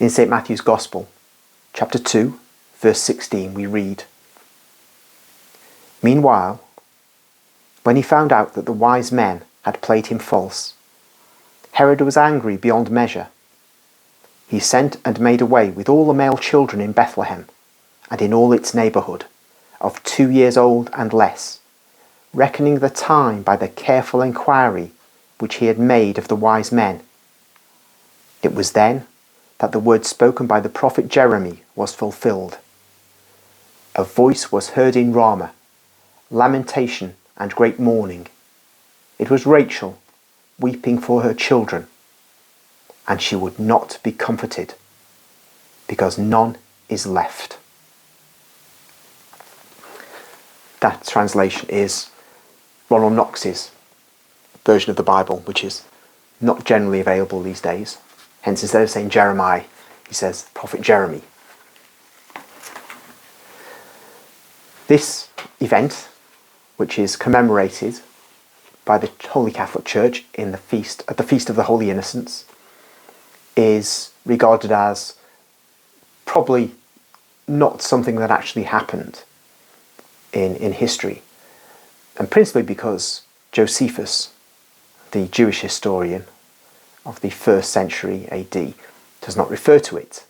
In St. Matthew's Gospel, chapter 2, verse 16, we read, "Meanwhile, when he found out that the wise men had played him false, Herod was angry beyond measure. He sent and made away with all the male children in Bethlehem and in all its neighbourhood, of 2 years old and less, reckoning the time by the careful inquiry which he had made of the wise men. It was then that the word spoken by the prophet Jeremy was fulfilled. A voice was heard in Ramah, lamentation and great mourning. It was Rachel weeping for her children, and she would not be comforted, because none is left." That translation is Ronald Knox's version of the Bible, which is not generally available these days. Hence, instead of saying Jeremiah, he says Prophet Jeremy. This event, which is commemorated by the Holy Catholic Church at the Feast of the Holy Innocents, is regarded as probably not something that actually happened in history, and principally because Josephus, the Jewish historian of the 1st century AD, does not refer to it.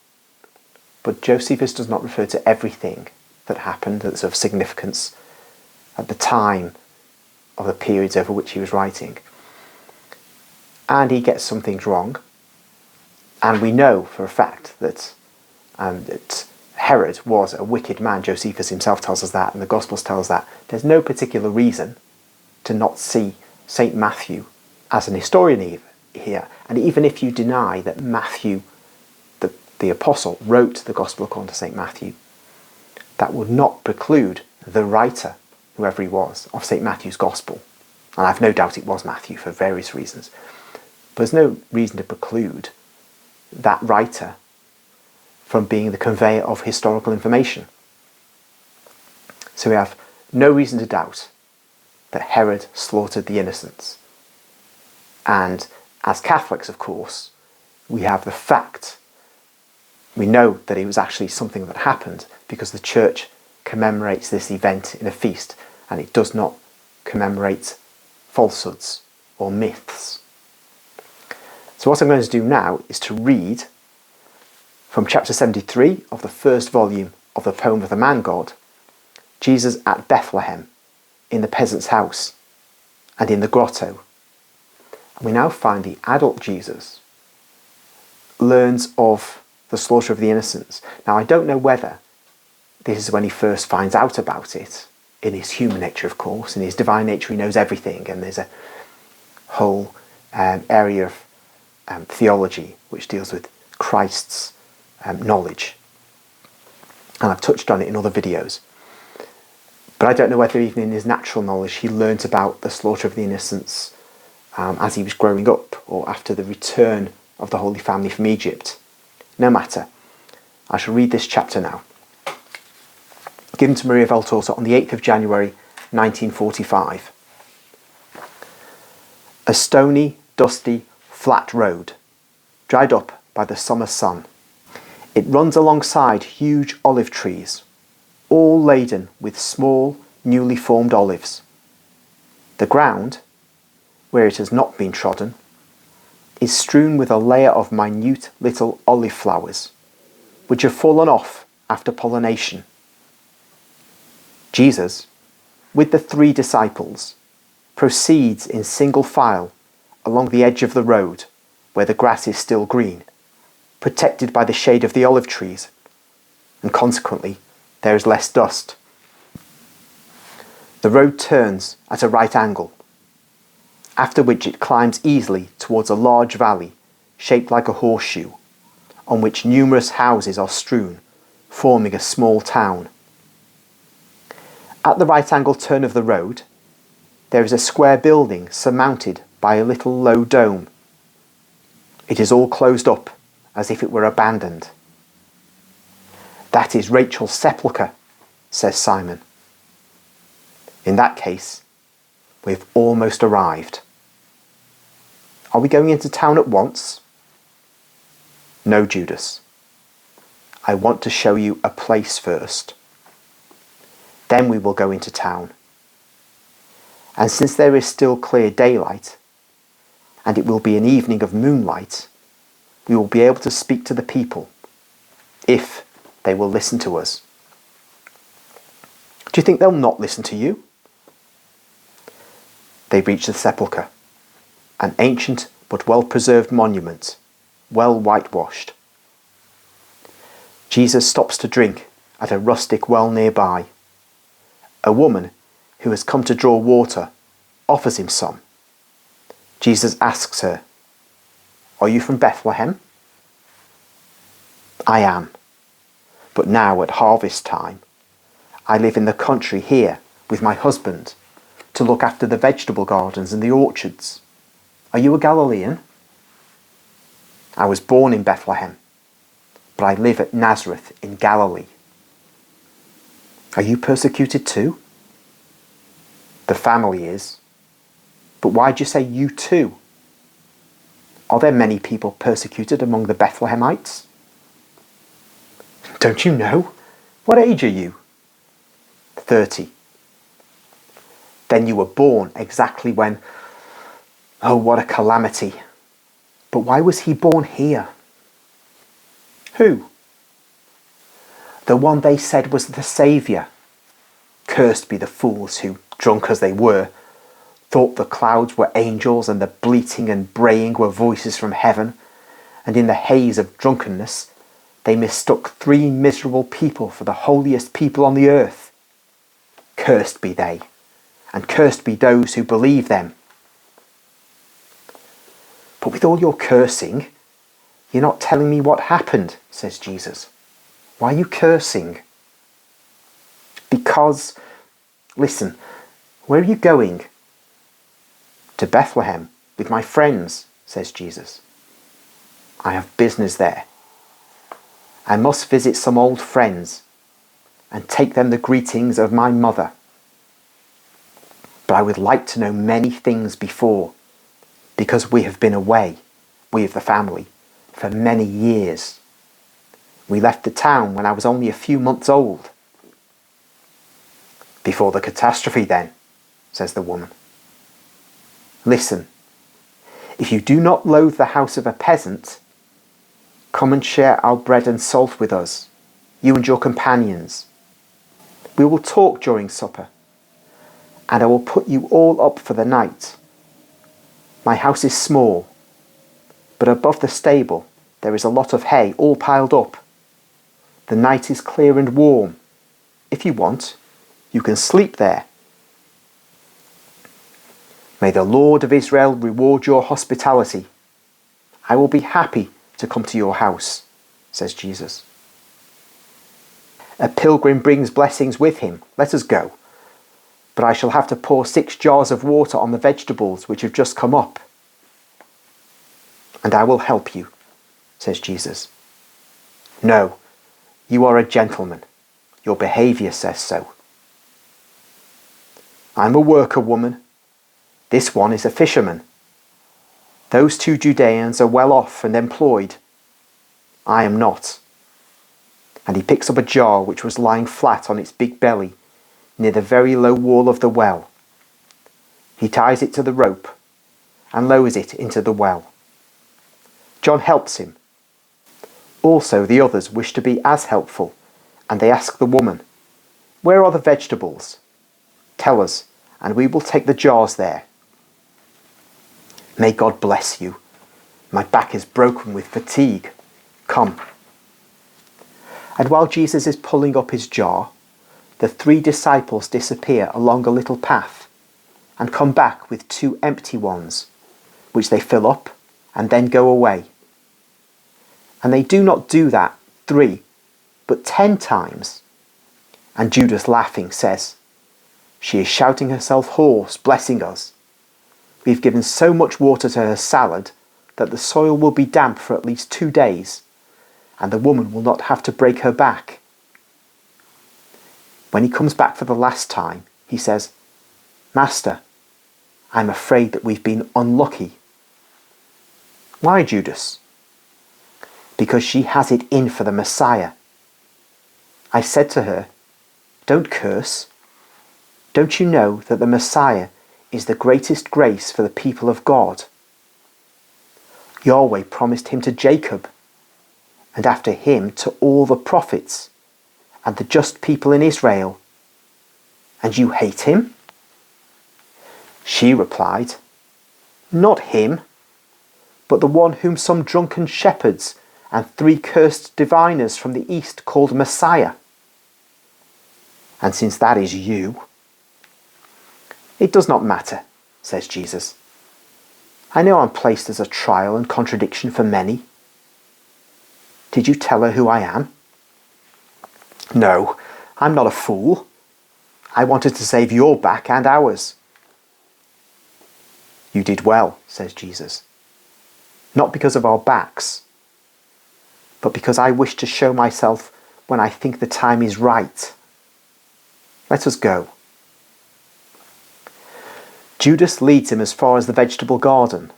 But Josephus does not refer to everything that happened that's of significance at the time of the periods over which he was writing. And he gets some things wrong. And we know for a fact that Herod was a wicked man. Josephus himself tells us that, and the Gospels tell us that. There's no particular reason to not see St. Matthew as an historian here. And even if you deny that Matthew, the apostle, wrote the Gospel according to St. Matthew, that would not preclude the writer, whoever he was, of St. Matthew's Gospel. And I've no doubt it was Matthew for various reasons. But there's no reason to preclude that writer from being the conveyor of historical information. So we have no reason to doubt that Herod slaughtered the innocents. And as Catholics, of course, we have the fact. We know that it was actually something that happened because the Church commemorates this event in a feast, and it does not commemorate falsehoods or myths. So what I'm going to do now is to read from chapter 73 of the 1st volume of the poem of the Man God, Jesus at Bethlehem, in the peasant's house and in the grotto. And we now find the adult Jesus learns of the slaughter of the innocents. Now, I don't know whether this is when he first finds out about it, in his human nature, of course. In his divine nature, he knows everything, and there's a whole area of theology which deals with Christ's knowledge. And I've touched on it in other videos. But I don't know whether even in his natural knowledge he learnt about the slaughter of the innocents as he was growing up, or after the return of the Holy Family from Egypt. No matter. I shall read this chapter now. Given to Maria Valtorta on the 8th of January 1945. A stony, dusty, flat road, dried up by the summer sun. It runs alongside huge olive trees, all laden with small, newly formed olives. The ground, where it has not been trodden, is strewn with a layer of minute little olive flowers, which have fallen off after pollination. Jesus, with the 3 disciples, proceeds in single file along the edge of the road where the grass is still green, protected by the shade of the olive trees, and consequently there is less dust. The road turns at a right angle, after which it climbs easily towards a large valley shaped like a horseshoe, on which numerous houses are strewn, forming a small town. At the right angle turn of the road, there is a square building surmounted by a little low dome. It is all closed up, as if it were abandoned. "That is Rachel's sepulchre," says Simon. "In that case, we've almost arrived." "Are we going into town at once?" "No, Judas. I want to show you a place first. Then we will go into town. And since there is still clear daylight, and it will be an evening of moonlight, we will be able to speak to the people, if they will listen to us. Do you think they'll not listen to you? They reach the sepulchre, an ancient but well-preserved monument, well whitewashed. Jesus stops to drink at a rustic well nearby. A woman who has come to draw water offers him some. Jesus asks her, "Are you from Bethlehem?" "I am, but now at harvest time, I live in the country here with my husband to look after the vegetable gardens and the orchards. Are you a Galilean?" "I was born in Bethlehem, but I live at Nazareth in Galilee." "Are you persecuted too?" "The family is." "But why'd you say you too? Are there many people persecuted among the Bethlehemites?" "Don't you know? What age are you?" 30. "Then you were born exactly when... Oh, what a calamity. But why was he born here?" "Who?" "The one they said was the Saviour. Cursed be the fools who, drunk as they were, thought the clouds were angels and the bleating and braying were voices from heaven, and in the haze of drunkenness they mistook 3 miserable people for the holiest people on the earth. Cursed be they, and cursed be those who believe them." "But with all your cursing, you're not telling me what happened," says Jesus. "Why are you cursing?" "Because... Listen, where are you going?" "To Bethlehem with my friends," says Jesus. "I have business there. I must visit some old friends and take them the greetings of my mother. But I would like to know many things before, because we have been away, we of the family, for many years. We left the town when I was only a few months old." "Before the catastrophe then," says the woman. "Listen, if you do not loathe the house of a peasant, come and share our bread and salt with us, you and your companions. We will talk during supper, and I will put you all up for the night. My house is small, but above the stable there is a lot of hay all piled up. The night is clear and warm. If you want, you can sleep there. May the Lord of Israel reward your hospitality. I will be happy to come to your house," says Jesus. "A pilgrim brings blessings with him. Let us go. But I shall have to pour 6 jars of water on the vegetables which have just come up." "And I will help you," says Jesus. "No, you are a gentleman. Your behaviour says so." "I'm a worker woman. This one is a fisherman. Those 2 Judeans are well off and employed. I am not." And he picks up a jar which was lying flat on its big belly near the very low wall of the well. He ties it to the rope and lowers it into the well. John helps him. Also the others wish to be as helpful, and they ask the woman, "Where are the vegetables? Tell us, and we will take the jars there." "May God bless you. My back is broken with fatigue. Come." And while Jesus is pulling up his jar, the 3 disciples disappear along a little path and come back with 2 empty ones, which they fill up and then go away. And they do not do that 3, but 10 times. And Judas, laughing, says, "She is shouting herself hoarse, blessing us. We've given so much water to her salad that the soil will be damp for at least 2 days, and the woman will not have to break her back." When he comes back for the last time, he says, "Master, I'm afraid that we've been unlucky." "Why, Judas?" "Because she has it in for the Messiah," I said to her, "Don't curse. Don't you know that the Messiah is the greatest grace for the people of God? Yahweh promised him to Jacob, and after him to all the prophets and the just people in Israel. And you hate him?" She replied, "Not him, but the one whom some drunken shepherds and 3 cursed diviners from the east called Messiah. And since that is you—" "It does not matter," says Jesus. "I know I'm placed as a trial and contradiction for many. Did you tell her who I am?" "No, I'm not a fool. I wanted to save your back and ours." "You did well," says Jesus. "Not because of our backs, but because I wish to show myself when I think the time is right. Let us go." Judas leads him as far as the vegetable garden.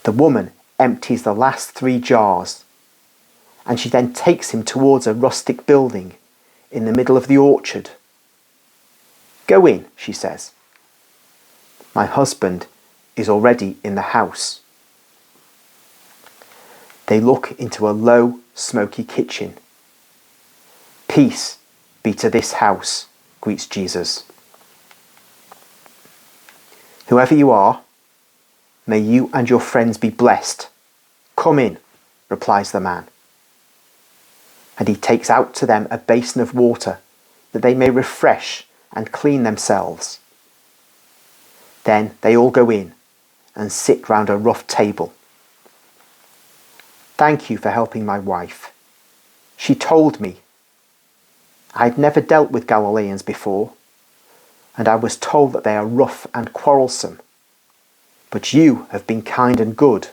The woman empties the last 3 jars, and she then takes him towards a rustic building in the middle of the orchard. "Go in," she says. "My husband is already in the house." They look into a low, smoky kitchen. "Peace be to this house," greets Jesus. "Whoever you are, may you and your friends be blessed. Come in," replies the man. And he takes out to them a basin of water that they may refresh and clean themselves. Then they all go in and sit round a rough table. "Thank you for helping my wife. She told me. I'd never dealt with Galileans before, and I was told that they are rough and quarrelsome. But you have been kind and good.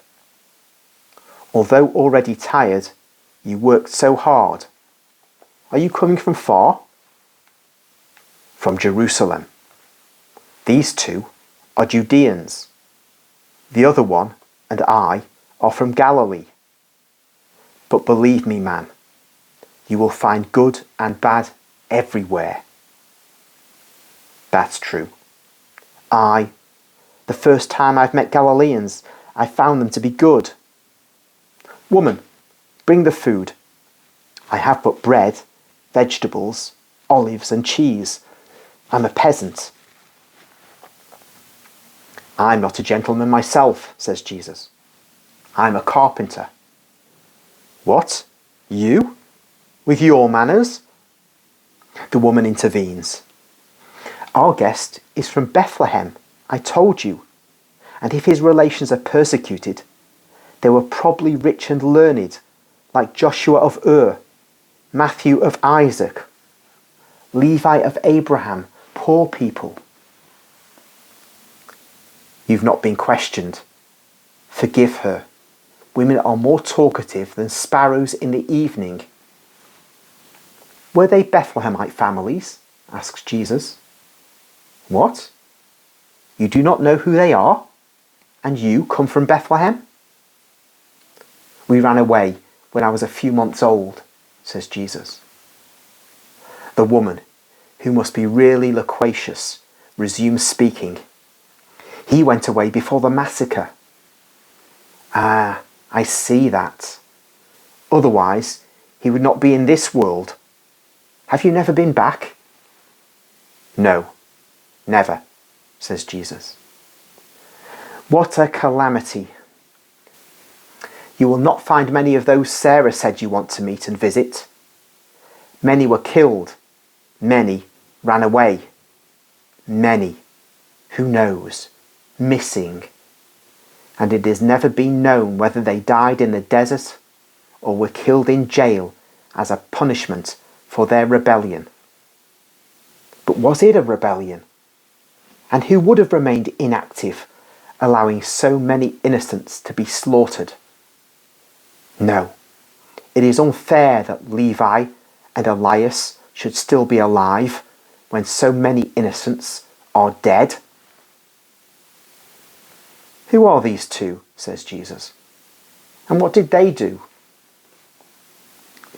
Although already tired, you worked so hard. Are you coming from far?" "From Jerusalem. These 2 are Judeans. The other one and I are from Galilee. But believe me, man, you will find good and bad everywhere." "That's true. The first time I've met Galileans, I found them to be good." "Woman, bring the food. I have but bread, vegetables, olives and cheese. I'm a peasant." "I'm not a gentleman myself," says Jesus. "I'm a carpenter." "What? You? With your manners?" The woman intervenes. "Our guest is from Bethlehem, I told you, and if his relations are persecuted, they were probably rich and learned, like Joshua of Ur, Matthew of Isaac, Levi of Abraham, poor people." "You've not been questioned. Forgive her. Women are more talkative than sparrows in the evening." "Were they Bethlehemite families?" asks Jesus. "What? You do not know who they are? And you come from Bethlehem?" "We ran away when I was a few months old," says Jesus. The woman, who must be really loquacious, resumes speaking. "He went away before the massacre." "Ah, I see that. Otherwise, he would not be in this world. Have you never been back?" "No, never," says Jesus. "What a calamity. You will not find many of those Sarah said you want to meet and visit. Many were killed. Many ran away. Many, who knows, missing. And it has never been known whether they died in the desert or were killed in jail as a punishment for their rebellion." But was it a rebellion? And who would have remained inactive, allowing so many innocents to be slaughtered? No, it is unfair that Levi and Elias should still be alive when so many innocents are dead. "Who are these 2, says Jesus. "And what did they do?"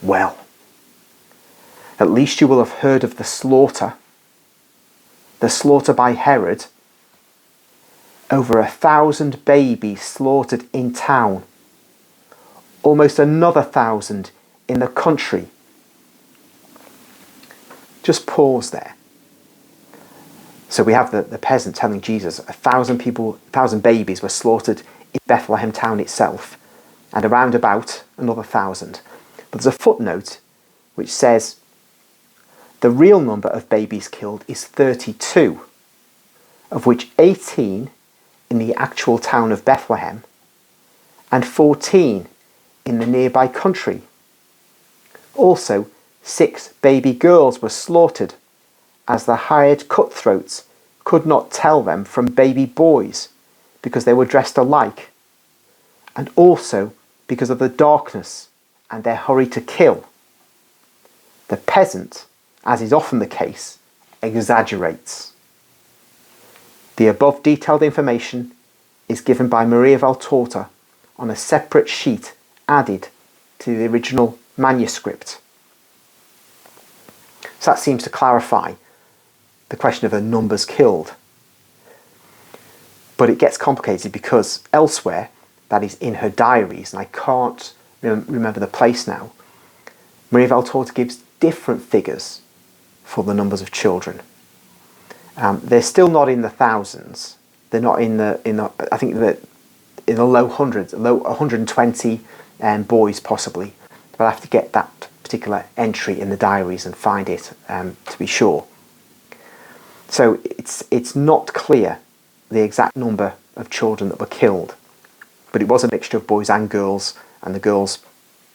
"Well, At least you will have heard of the slaughter by Herod. Over 1,000 babies slaughtered in town, almost another 1,000 in the country. Just pause there. So we have the peasant telling Jesus 1,000 babies were slaughtered in Bethlehem town itself, and around about another 1,000. But there's a footnote which says the real number of babies killed is 32, of which 18 in the actual town of Bethlehem and 14 in the nearby country. Also, 6 baby girls were slaughtered, as the hired cutthroats could not tell them from baby boys because they were dressed alike, and also because of the darkness and their hurry to kill. The peasant, as is often the case, exaggerates. The above detailed information is given by Maria Valtorta on a separate sheet added to the original manuscript. So that seems to clarify the question of the numbers killed. But it gets complicated because elsewhere, that is in her diaries, and I can't remember the place now, Maria Valtorta gives different figures for the numbers of children. They're still not in the thousands. They're not in the I think that in the low hundreds, low 120 boys possibly. But I have to get that particular entry in the diaries and find it to be sure. So it's not clear the exact number of children that were killed, but it was a mixture of boys and girls, and the girls,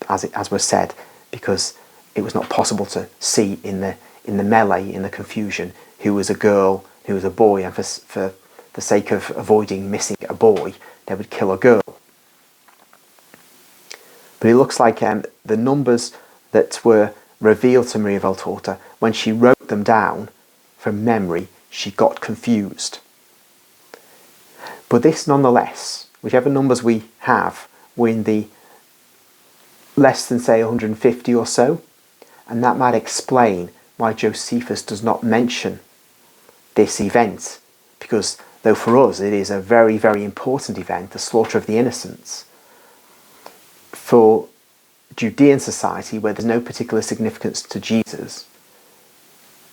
as was said, because it was not possible to see in the melee, in the confusion, who was a girl, who was a boy, and for the sake of avoiding missing a boy, they would kill a girl. But it looks like the numbers that were revealed to Maria Valtorta, when she wrote them down from memory, she got confused. But this nonetheless, whichever numbers we have, were in the less than, say, 150 or so, and that might explain why Josephus does not mention this event, because though for us it is a very, very important event, the slaughter of the innocents, for Judean society, where there's no particular significance to Jesus,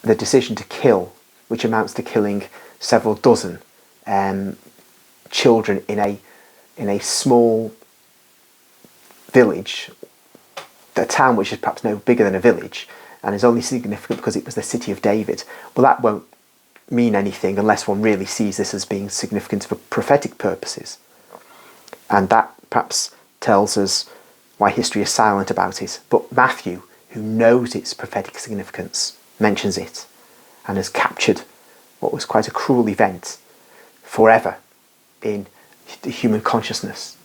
the decision to kill, which amounts to killing several dozen children in a small village, a town which is perhaps no bigger than a village, and is only significant because it was the city of David. Well, that won't mean anything unless one really sees this as being significant for prophetic purposes. And that perhaps tells us why history is silent about it. But Matthew, who knows its prophetic significance, mentions it and has captured what was quite a cruel event forever in the human consciousness.